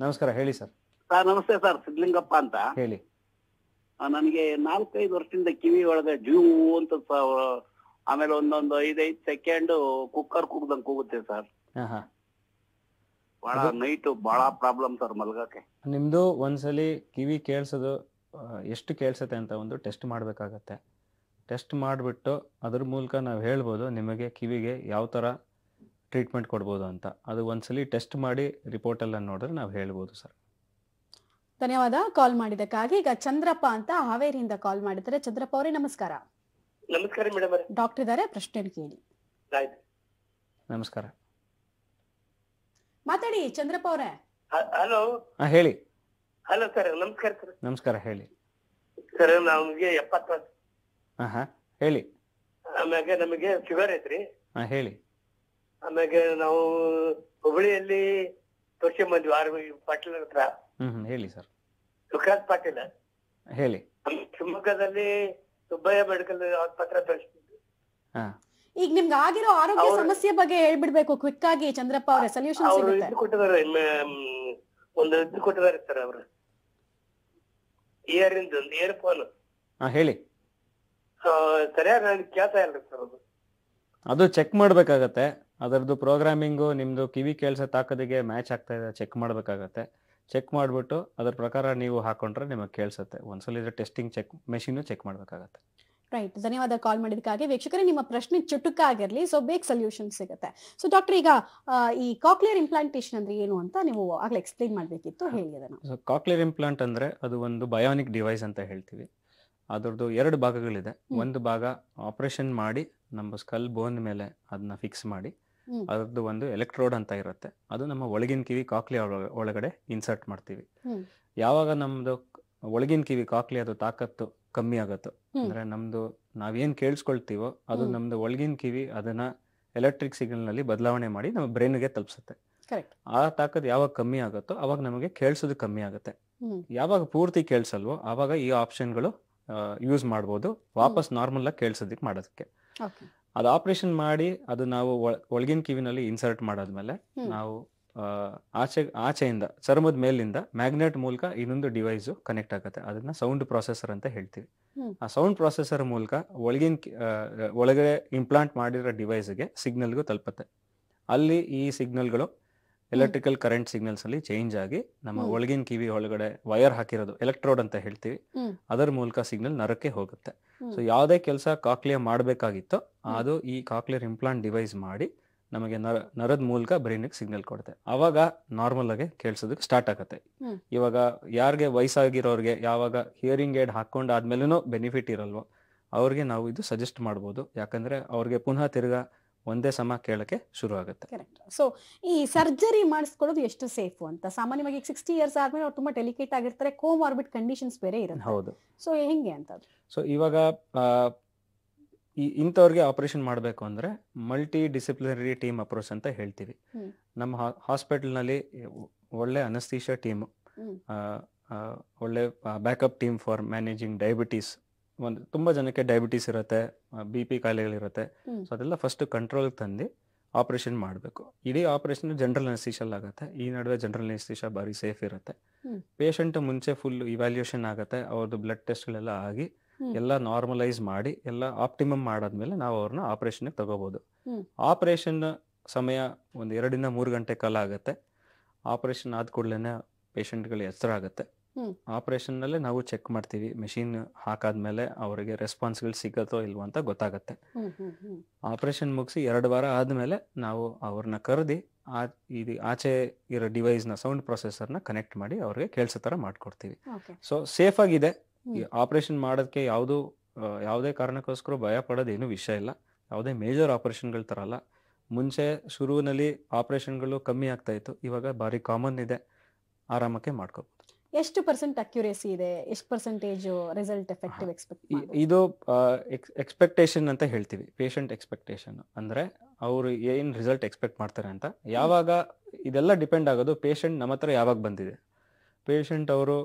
ನಮಸ್ಕಾರ, ಹೇಳಿ ಸರ್. ಸರ್ ನಮಸ್ತೆ ಸರ್, ಸಿದ್ದಲಿಂಗಪ್ಪ ಅಂತ ಹೇಳಿ. ನನಗೆ 4-5 ವರ್ಷದಿಂದ ಕಿವಿ ಒಳಗೆ ಡ್ಯೂ ಅಂತ ಆಮೇಲೆ ಒಂದೊಂದು 5-5 ಸೆಕೆಂಡ್ ಕುಕ್ಕರ್ ಕೂಗ್ದಂಗ್ ಕೂಗುತ್ತೆ ಸರ್. ಬಹಳ ನೈಟ್ ಬಹಳ ಪ್ರಾಬ್ಲಮ್ ಸರ್ ಮಲ್ಗಕ್ಕೆ. ನಿಮ್ದು ಒಂದ್ಸಲಿ ಕಿವಿ ಕೇಳ್ಸೋದು ಎಷ್ಟು ಕೇಳ್ಸತ್ತೆ ಅಂತ ಒಂದು ಟೆಸ್ಟ್ ಮಾಡ್ಬೇಕಾಗತ್ತೆ. ಟೆಸ್ಟ್ ಮಾಡಿಬಿಟ್ಟು ಅದ್ರ ಮೂಲಕ ನಾವು ಹೇಳ್ಬೋದು ನಿಮಗೆ ಕಿವಿಗೆ ಯಾವ ಥರ ಟ್ರೀಟ್ಮೆಂಟ್ ಕೊಡ್ಬೋದು ಅಂತ. ಅದು ಒಂದ್ಸಲಿ ಟೆಸ್ಟ್ ಮಾಡಿ ರಿಪೋರ್ಟೆಲ್ಲ ನೋಡಿದ್ರೆ ನಾವು ಹೇಳ್ಬೋದು ಸರ್. ಧನ್ಯವಾದ ಕಾಲ್ ಮಾಡಿದ್ದಕ್ಕಾಗಿ. ಈಗ ಚಂದ್ರಪ್ಪ ಅಂತ ಹಾವೇರಿಯಿಂದ ಕಾಲ್ ಮಾಡಿದ್ದಾರೆ. ಚಂದ್ರಪ್ಪ ಅವರೇ ನಮಸ್ಕಾರ. ನಮಸ್ಕಾರ ಮೇಡಮ್. ಡಾಕ್ಟರ್ ಇದ್ದಾರೆ, ಪ್ರಶ್ನೆ ಕೇಳಿ. ನಮಸ್ಕಾರ, ಮಾತಾಡಿ ಚಂದ್ರಪ್ಪ ಅವರೇ. ಹಲೋ. ಹೇಳಿ. ಹಲೋ ಸರ್, ನಮಸ್ಕಾರ ಸರ್. ನಮಸ್ಕಾರ, ಹೇಳಿ ಸರ್. ನಮ್ಗೆ 70 ವರ್ಷ. ಹೇಳಿ. ಆಮ್ಯಾಗ ನಮಗೆ ಶುಗರ್ ಐತ್ರಿ. ಹೇಳಿ. ಆಮ್ಯಾಗ ನಾವು ಹುಬ್ಬಳ್ಳಿಯಲ್ಲಿ ತೋರ್ಸ್ಕೊಂಡ್ ಬಂದ್ವಿ, ಪಾಟೀಲ್ ಹತ್ರ. ಹೇಳಿ ಸರ್. ಸುಖರಾಜ್ ಪಾಟೀಲ್. ಹೇಳಿ. ಶಿವಮೊಗ್ಗದಲ್ಲಿ ಸುಬ್ಬಯ್ಯ ಮೆಡಿಕಲ್ ಆಸ್ಪತ್ರೆ ತೋರಿಸ್ತಿದ್ವಿ. ಈಗ ನಿಮ್ಗೆ ಆಗಿರೋ ಆರೋಗ್ಯ ಸಮಸ್ಯೆ ಬಗ್ಗೆ ಹೇಳ್ಬಿಡ್ಬೇಕು ಕ್ವಿಕ್ ಆಗಿ ಚಂದ್ರಪ್ಪ ಅವರೇ, ಸೊಲ್ಯೂಷನ್ ಅವ್ರು ಸಿಗುತ್ತೆ. ಇದು ಕೊಟ್ಟಿದ್ದಾರೆ, ಒಂದು ಇದು ಕೊಟ್ಟಿದ್ದಾರೆ ಸರ್. ಅವ್ರು ಇಯರ್ಫೋನ್. ಹೇಳಿ. ಸರಿಯಾಗಿ ನನಗೆ ಕೇಳ್ತಾ ಇಲ್ಲ ಸರ್. ಅದು ಚೆಕ್ ಮಾಡ್ಬೇಕಾಗತ್ತೆ. ಅದರದ್ದು ಪ್ರೋಗ್ರಾಮಿಂಗು ನಿಮ್ದು ಕಿವಿ ಕೇಳಿಸೋ ತಾಕದಿಗೆ ಮ್ಯಾಚ್ ಆಗ್ತಾ ಇದೆ ಚೆಕ್ ಮಾಡ್ಬೇಕಾಗತ್ತೆ. ಚೆಕ್ ಮಾಡಿಬಿಟ್ಟು ಅದ್ರ ಪ್ರಕಾರ ನೀವು ಹಾಕೊಂಡ್ರೆ ನಿಮಗೆ ಕೇಳಿಸುತ್ತೆ. ಒಂದ್ಸಲ ಇದ್ರೆ ಟೆಸ್ಟಿಂಗ್ ಮೆಷಿನ್ ಚೆಕ್ ಮಾಡ್ಬೇಕಾಗತ್ತೆ. ರೈಟ್, ಧನ್ಯವಾದ ಕಾಲ್ ಮಾಡಿದಕ್ಕಾಗಿ. ವೀಕ್ಷಕರೇ, ನಿಮ್ಮ ಪ್ರಶ್ನೆ ಚುಟುಕಾಗಿರ್ಲಿ, ಸೊ ಬೇಗ ಸೊಲ್ಯೂಷನ್ ಸಿಗುತ್ತೆ. ಸೊ ಡಾಕ್ಟರ್, ಈಗ ಈ ಕಾಕ್ಲಿಯರ್ ಇಂಪ್ಲಾಂಟೇಶನ್ ಅಂದ್ರೆ ಏನು ಅಂತ ನೀವು ಆಗ್ಲೇ ಎಕ್ಸ್ಪ್ಲೈನ್ ಮಾಡ್ಬೇಕಿತ್ತು, ಹೇಳಿ ಅದನ್ನು. ಸೊ ಕಾಕ್ಲಿಯರ್ ಇಂಪ್ಲಾಂಟ್ ಅಂದ್ರೆ ಅದು ಒಂದು ಬಯೋನಿಕ್ ಡಿವೈಸ್ ಅಂತ ಹೇಳ್ತೀವಿ. ಅದರದ್ದು 2 ಭಾಗಗಳಿದೆ. ಒಂದು ಭಾಗ ಆಪರೇಷನ್ ಮಾಡಿ ನಮ್ಮ ಸ್ಕಲ್ ಬೋನ್ ಮೇಲೆ ಅದನ್ನ ಫಿಕ್ಸ್ ಮಾಡಿ, ಅದರದ್ದು ಒಂದು ಎಲೆಕ್ಟ್ರೋಡ್ ಅಂತ ಇರುತ್ತೆ. ಅದು ನಮ್ಮ ಒಳಗಿನ ಕಿವಿ ಕಾಕ್ಲಿ ಒಳಗಡೆ ಇನ್ಸರ್ಟ್ ಮಾಡ್ತೀವಿ. ಯಾವಾಗ ನಮ್ದು ಒಳಗಿನ ಕಿವಿ ಕಾಕ್ಲಿ ಅದು ತಾಕತ್ತು ಕಮ್ಮಿ ಆಗುತ್ತೋ, ಅಂದ್ರೆ ನಮ್ದು ನಾವೇನ್ ಕೇಳಿಸ್ಕೊಳ್ತೀವೋ ಅದು ನಮ್ದು ಒಳಗಿನ ಕಿವಿ ಅದನ್ನ ಎಲೆಕ್ಟ್ರಿಕ್ ಸಿಗ್ನಲ್ ನಲ್ಲಿ ಬದಲಾವಣೆ ಮಾಡಿ ನಮ್ಮ ಬ್ರೈನ್ಗೆ ತಲುಪಿಸುತ್ತೆ. ಆ ತಾಕತ್ ಯಾವಾಗ ಕಮ್ಮಿ ಆಗುತ್ತೋ ಅವಾಗ ನಮಗೆ ಕೇಳಿಸೋದು ಕಮ್ಮಿ ಆಗುತ್ತೆ. ಯಾವಾಗ ಪೂರ್ತಿ ಕೇಳಿಸಲ್ವೋ ಆವಾಗ ಈ ಆಪ್ಷನ್ಗಳು ಯೂಸ್ ಮಾಡ್ಬೋದು ವಾಪಸ್ ನಾರ್ಮಲ್ ಆಗಿ ಕೇಳಿಸೋದಕ್ಕೆ ಮಾಡೋದಕ್ಕೆ. ಅದು ಆಪರೇಷನ್ ಮಾಡಿ ಅದು ನಾವು ಒಳಗಿನ ಕಿವಿನಲ್ಲಿ ಇನ್ಸರ್ಟ್ ಮಾಡಾದ್ಮೇಲೆ ನಾವು ಆಚೆಯಿಂದ ಚರ್ಮದ ಮೇಲಿಂದ ಮ್ಯಾಗ್ನೆಟ್ ಮೂಲಕ ಇನ್ನೊಂದು ಡಿವೈಸ್ ಕನೆಕ್ಟ್ ಆಗುತ್ತೆ. ಅದನ್ನ ಸೌಂಡ್ ಪ್ರೊಸೆಸರ್ ಅಂತ ಹೇಳ್ತೀವಿ. ಆ ಸೌಂಡ್ ಪ್ರೊಸೆಸರ್ ಮೂಲಕ ಒಳಗಡೆ ಇಂಪ್ಲಾಂಟ್ ಮಾಡಿರೋ ಡಿವೈಸ್ಗೆ ಸಿಗ್ನಲ್ಗೂ ತಲುಪುತ್ತೆ. ಅಲ್ಲಿ ಈ ಸಿಗ್ನಲ್ಗಳು ಎಲೆಕ್ಟ್ರಿಕಲ್ ಕರೆಂಟ್ ಸಿಗ್ನಲ್ಸ್ ಅಲ್ಲಿ ಚೇಂಜ್ ಆಗಿ ನಮ್ಮ ಒಳಗಿನ ಕಿವಿ ಒಳಗಡೆ ವೈರ್ ಹಾಕಿರೋದು ಎಲೆಕ್ಟ್ರೋಡ್ ಅಂತ ಹೇಳ್ತೀವಿ, ಅದರ ಮೂಲಕ ಸಿಗ್ನಲ್ ನರಕ್ಕೆ ಹೋಗುತ್ತೆ. ಸೊ ಯಾವುದೇ ಕೆಲಸ ಕಾಕ್ಲಿಯರ್ ಮಾಡಬೇಕಾಗಿತ್ತೋ ಅದು ಈ ಕಾಕ್ಲಿಯರ್ ಇಂಪ್ಲಾಂಟ್ ಡಿವೈಸ್ ಮಾಡಿ ನಮಗೆ ನರದ ಮೂಲಕ ಬ್ರೈನ್ಗೆ ಸಿಗ್ನಲ್ ಕೊಡುತ್ತೆ. ಅವಾಗ ನಾರ್ಮಲ್ ಆಗಿ ಕೇಳಿಸೋದಕ್ಕೆ ಸ್ಟಾರ್ಟ್ ಆಗುತ್ತೆ. ಇವಾಗ ಯಾರಿಗೆ ವಯಸ್ಸಾಗಿರೋರಿಗೆ ಯಾವಾಗ ಹಿಯರಿಂಗ್ ಏಡ್ ಹಾಕೊಂಡಾದ್ಮೇಲೂ ಬೆನಿಫಿಟ್ ಇರಲ್ವೋ ಅವ್ರಿಗೆ ನಾವು ಇದು ಸಜೆಸ್ಟ್ ಮಾಡ್ಬೋದು. ಯಾಕಂದ್ರೆ ಅವ್ರಿಗೆ ಪುನಃ ತಿರ್ಗಾ ಒಂದೇ ಸಮ ಕೇಳಕ್ಕೆ ಶುರು ಆಗುತ್ತೆ. ಕರೆಕ್ಟ್. ಸೊ ಈ ಸರ್ಜರಿ ಮಾಡಿಸ್ಕೊಳ್ಳೋದು ಎಷ್ಟು ಸೇಫ್ ಅಂತ? ಸಾಮಾನ್ಯವಾಗಿ 60 ಇಯರ್ಸ್ ಆದ್ಮೇಲೆ ಅವ್ರು ತುಂಬಾ ಡೆಲಿಕೇಟ್ ಆಗಿರ್ತಾರೆ, ಕೋಮಾರ್ಬಿಡ್ ಕಂಡೀಷನ್ಸ್ ಬೇರೆ ಇರುತ್ತೆ. ಹೌದು. ಸೊ ಹೆಂಗೆ ಅಂತ? ಸೊ ಇವಾಗ ಇಂಥವ್ರಿಗೆ ಆಪರೇಷನ್ ಮಾಡಬೇಕು ಅಂದ್ರೆ ಮಲ್ಟಿ ಡಿಸಿಪ್ಲಿನರಿ ಟೀಮ್ ಅಪ್ರೋಚ್ ಅಂತ ಹೇಳ್ತೀವಿ. ನಮ್ಮ ಹಾಸ್ಪಿಟಲ್ನಲ್ಲಿ ಒಳ್ಳೆ ಅನಸ್ಥೀಷಿಯಾ ಟೀಮ್, ಒಳ್ಳೆ backup team for managing diabetes. ತುಂಬಾ ಜನಕ್ಕೆ ಡಯಾಬಿಟೀಸ್ ಇರುತ್ತೆ, BP ಕಾಯಿಲೆಗಳಿರುತ್ತೆ. ಸೊ ಅದೆಲ್ಲ ಫಸ್ಟ್ ಕಂಟ್ರೋಲ್ ತಂದು ಆಪರೇಷನ್ ಮಾಡಬೇಕು. ಇಡೀ ಆಪರೇಷನ್ ಜನರಲ್ ಅನಸ್ಥೀಷಿಯಲ್ ಆಗುತ್ತೆ. ಈ ನಡುವೆ ಜನರಲ್ ಅನಸ್ಥೀಷಿಯಾ ಬಾರಿ ಸೇಫ್ ಇರುತ್ತೆ. ಪೇಷಂಟ್ ಮುಂಚೆ ಫುಲ್ ಇವ್ಯಾಲ್ಯೂಯೇಷನ್ ಆಗುತ್ತೆ, ಅವ್ರದ್ದು ಬ್ಲಡ್ ಟೆಸ್ಟ್ಗಳೆಲ್ಲ ಆಗಿ ಎಲ್ಲ ನಾರ್ಮಲೈಸ್ ಮಾಡಿ ಎಲ್ಲ ಆಪ್ಟಿಮಮ್ ಮಾಡಾದ್ಮೇಲೆ ನಾವು ಅವ್ರನ್ನ ಆಪರೇಷನ್ಗೆ ತಗೋಬಹುದು. ಆಪರೇಷನ್ ಸಮಯ ಒಂದು 2 3 ಗಂಟೆ ಕಾಲ ಆಗುತ್ತೆ. ಆಪರೇಷನ್ ಆದ ಕೂಡಲೇ ಪೇಷಂಟ್ಗಳು ಎಚ್ಚರ ಆಗುತ್ತೆ. ಆಪರೇಷನ್ ನಲ್ಲೇ ನಾವು ಚೆಕ್ ಮಾಡ್ತೀವಿ, ಮೆಷಿನ್ ಹಾಕಾದ್ಮೇಲೆ ಅವರಿಗೆ ರೆಸ್ಪಾನ್ಸ್ಗಳು ಸಿಗತ್ತೋ ಇಲ್ವೋ ಅಂತ ಗೊತ್ತಾಗತ್ತೆ. ಆಪರೇಷನ್ ಮುಗಿಸಿ 2 ವಾರ ಆದ್ಮೇಲೆ ನಾವು ಅವ್ರನ್ನ ಕರೆದಿ ಆಚೆ ಇರೋ ಡಿವೈಸ್ನ ಸೌಂಡ್ ಪ್ರೊಸೆಸರ್ನ ಕನೆಕ್ಟ್ ಮಾಡಿ ಅವ್ರಿಗೆ ಕೇಳಿಸೋ ಥರ ಮಾಡ್ಕೊಡ್ತೀವಿ. ಸೊ ಸೇಫ್ ಆಗಿದೆ. ಆಪರೇಷನ್ ಮಾಡೋದಕ್ಕೆ ಯಾವುದೇ ಕಾರಣಕ್ಕೋಸ್ಕರ ಭಯ ಪಡೋದೇನು ವಿಷಯ ಇಲ್ಲ. ಯಾವುದೇ ಮೇಜರ್ ಆಪರೇಷನ್ಗಳ ಥರ ಅಲ್ಲ. ಮುಂಚೆ ಶುರುವಿನಲ್ಲಿ ಆಪರೇಷನ್ಗಳು ಕಮ್ಮಿ ಆಗ್ತಾ ಇತ್ತು, ಇವಾಗ ಭಾರಿ ಕಾಮನ್ ಇದೆ, ಆರಾಮಕ್ಕೆ ಮಾಡ್ಕೋಬಹುದು. ಎಷ್ಟು % ಅಕ್ಯುರೇಸಿ ಇದೆ? ಎಷ್ಟು ಪರ್ಸೆಂಟೇಜ್ ರಿಸಲ್ಟ್ ಎಫೆಕ್ಟಿವ್ ಎಕ್ಸ್ಪೆಕ್ಟ್? ಇದು ಎಕ್ಸ್ಪೆಕ್ಟೇಷನ್ ಅಂತ ಹೇಳ್ತೀವಿ. ಪೇಷಂಟ್ ಎಕ್ಸ್ಪೆಕ್ಟೇಷನ್ ಅಂದ್ರೆ ಅವರು ಏನ್ ರಿಸಲ್ಟ್ ಎಕ್ಸ್ಪೆಕ್ಟ್ ಮಾಡ್ತಾರೆ ಅಂತ. ಯಾವಾಗ ಇದೆಲ್ಲ ಡಿಪೆಂಡ್ ಆಗೋದು ಪೇಷಂಟ್ ನಮ್ಮ ಹತ್ರ ಯಾವಾಗ ಬಂದಿದೆ. ಪೇಷಂಟ್ ಅವರು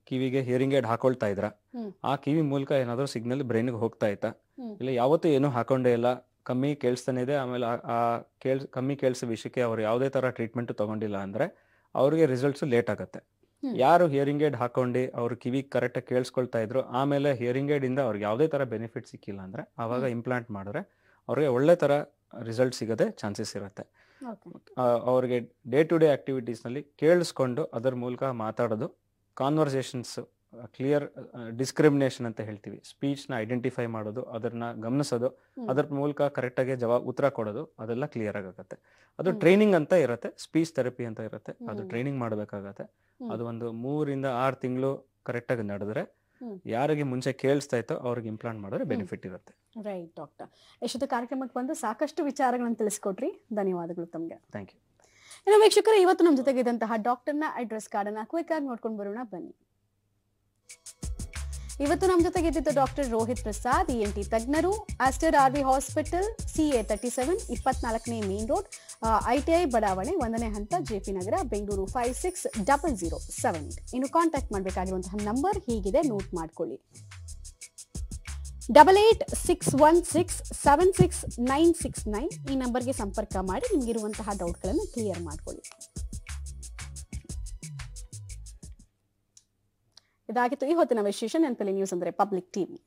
ಕಿವಿಗೆ ಹಿಯರಿಂಗ್ ಏಡ್ ಹಾಕೊಳ್ತಾ ಇದ್ರ, ಆ ಕಿವಿ ಮೂಲಕ ಏನಾದ್ರು ಸಿಗ್ನಲ್ ಬ್ರೈನ್ಗೆ ಹೋಗ್ತಾ ಇತ್ತಾ, ಇಲ್ಲ ಯಾವತ್ತೂ ಏನೂ ಹಾಕೊಂಡೇ ಇಲ್ಲ, ಕಮ್ಮಿ ಕೇಳಿಸ್ತಾನೆ ಇದೆ, ಆಮೇಲೆ ಕಮ್ಮಿ ಕೇಳಿಸೋ ವಿಷಯಕ್ಕೆ ಅವ್ರು ಯಾವುದೇ ತರ ಟ್ರೀಟ್ಮೆಂಟ್ ತಗೊಂಡಿಲ್ಲ ಅಂದ್ರೆ ಅವ್ರಿಗೆ ರಿಸಲ್ಟ್ಸ್ ಲೇಟ್ ಆಗುತ್ತೆ. ಯಾರು ಹಿಯರಿಂಗ್ ಏಡ್ ಹಾಕೊಂಡು ಅವ್ರು ಕಿವಿ ಕರೆಕ್ಟಾಗಿ ಕೇಳಿಸ್ಕೊಳ್ತಾ ಇದ್ರು, ಆಮೇಲೆ ಹಿಯರಿಂಗ್ ಏಡ್ ಇಂದ ಅವ್ರಿಗೆ ಯಾವುದೇ ತರ ಬೆನಿಫಿಟ್ ಸಿಕ್ಕಿಲ್ಲ ಅಂದ್ರೆ ಅವಾಗ ಇಂಪ್ಲಾಂಟ್ ಮಾಡಿದ್ರೆ ಅವ್ರಿಗೆ ಒಳ್ಳೆ ತರ ರಿಸಲ್ಟ್ ಸಿಗದೆ ಚಾನ್ಸಸ್ ಇರುತ್ತೆ. ಅವ್ರಿಗೆ ಡೇ ಟು ಡೇ ಆಕ್ಟಿವಿಟೀಸ್ ನಲ್ಲಿ ಕೇಳಿಸ್ಕೊಂಡು ಅದರ ಮೂಲಕ ಮಾತಾಡೋದು, ಕಾನ್ವರ್ಸೇಷನ್ಸ್ ಕ್ಲಿಯರ್ ಡಿಸ್ಕ್ರಿಮಿನೇಷನ್ ಅಂತ ಹೇಳ್ತೀವಿ, ಸ್ಪೀಚ್ನ ಐಡೆಂಟಿಫೈ ಮಾಡೋದು, ಅದನ್ನ ಗಮನಿಸೋದು, ಅದರ ಮೂಲಕ ಕರೆಕ್ಟಾಗಿ ಉತ್ತರ ಕೊಡೋದು, ಅದೆಲ್ಲ ಕ್ಲಿಯರ್ ಆಗುತ್ತೆ. ಅದು ಟ್ರೈನಿಂಗ್ ಅಂತ ಇರುತ್ತೆ, ಸ್ಪೀಚ್ ಥೆರಪಿ ಅಂತ ಇರುತ್ತೆ, ಅದು ಟ್ರೈನಿಂಗ್ ಮಾಡಬೇಕಾಗತ್ತೆ. ಅದು ಒಂದು 3 ಇಂದ 6 ತಿಂಗಳು ಕರೆಕ್ಟಾಗಿ ನಡೆದ್ರೆ ಯಾರಿಗೆ ಮುಂಚೆ ಕೇಳಿಸ್ತಾ ಇತ್ತೋ ಅವ್ರಿಗೆ ಇಂಪ್ಲಾಂಟ್ ಮಾಡಿದ್ರೆ ಬೆನಿಫಿಟ್ ಇರುತ್ತೆ. ರೈಟ್ ಡಾಕ್ಟರ್, ಎಷ್ಟೊತ್ತು ಕಾರ್ಯಕ್ರಮಕ್ಕೆ ಬಂದು ಸಾಕಷ್ಟು ವಿಚಾರಗಳನ್ನು ತಿಳಿಸ್ಕೊಟ್ರಿ, ಧನ್ಯವಾದಗಳು ತಮಗೆ. Thank you. ಇನ್ನು ವೀಕ್ಷಕರು, ಇವತ್ತು ನಮ್ಮ ಜೊತೆಗೆ ಇದ್ದಂತಹ ಡಾಕ್ಟರ್ನ ಅಡ್ರೆಸ್ ಕಾರ್ಡ್ ಅನ್ನ ಕ್ವಿಕ್ ಆಗಿ ನೋಡ್ಕೊಂಡು ಬರೋಣ ಬನ್ನಿ. ಇವತ್ತು ನಮ್ಮ ಜೊತೆಗೆ ಇದ್ದಿದ್ದು ಡಾಕ್ಟರ್ ರೋಹಿತ್ ಪ್ರಸಾದ್, ENT ತಜ್ಞರು, ಆಸ್ಟರ್ RV ಹಾಸ್ಪಿಟಲ್, CA 37, 24ನೇ ಮೇನ್ ರೋಡ್, ITI ಬಡಾವಣೆ, 1ನೇ ಹಂತ, JP ನಗರ, ಬೆಂಗಳೂರು 560078. ಇನ್ನು ಕಾಂಟ್ಯಾಕ್ಟ್ ಮಾಡಬೇಕಾಗಿರುವಂತಹ ನಂಬರ್ ಹೀಗಿದೆ, ನೋಟ್ ಮಾಡ್ಕೊಳ್ಳಿ: 8861676969. ಈ ನಂಬರ್ಗೆ ಸಂಪರ್ಕ ಮಾಡಿ ನಿಮ್ಗಿರುವಂತಹ ಡೌಟ್ಗಳನ್ನು ಕ್ಲಿಯರ್ ಮಾಡ್ಕೊಳ್ಳಿ. ಇದಾಗಿತ್ತು ಈ ಹೊತ್ತಿನ ವಿಶೇಷ. ನೆನಪಲ್ಲಿ ನ್ಯೂಸ್ ಅಂದ್ರೆ ಪಬ್ಲಿಕ್ ಟಿವಿ.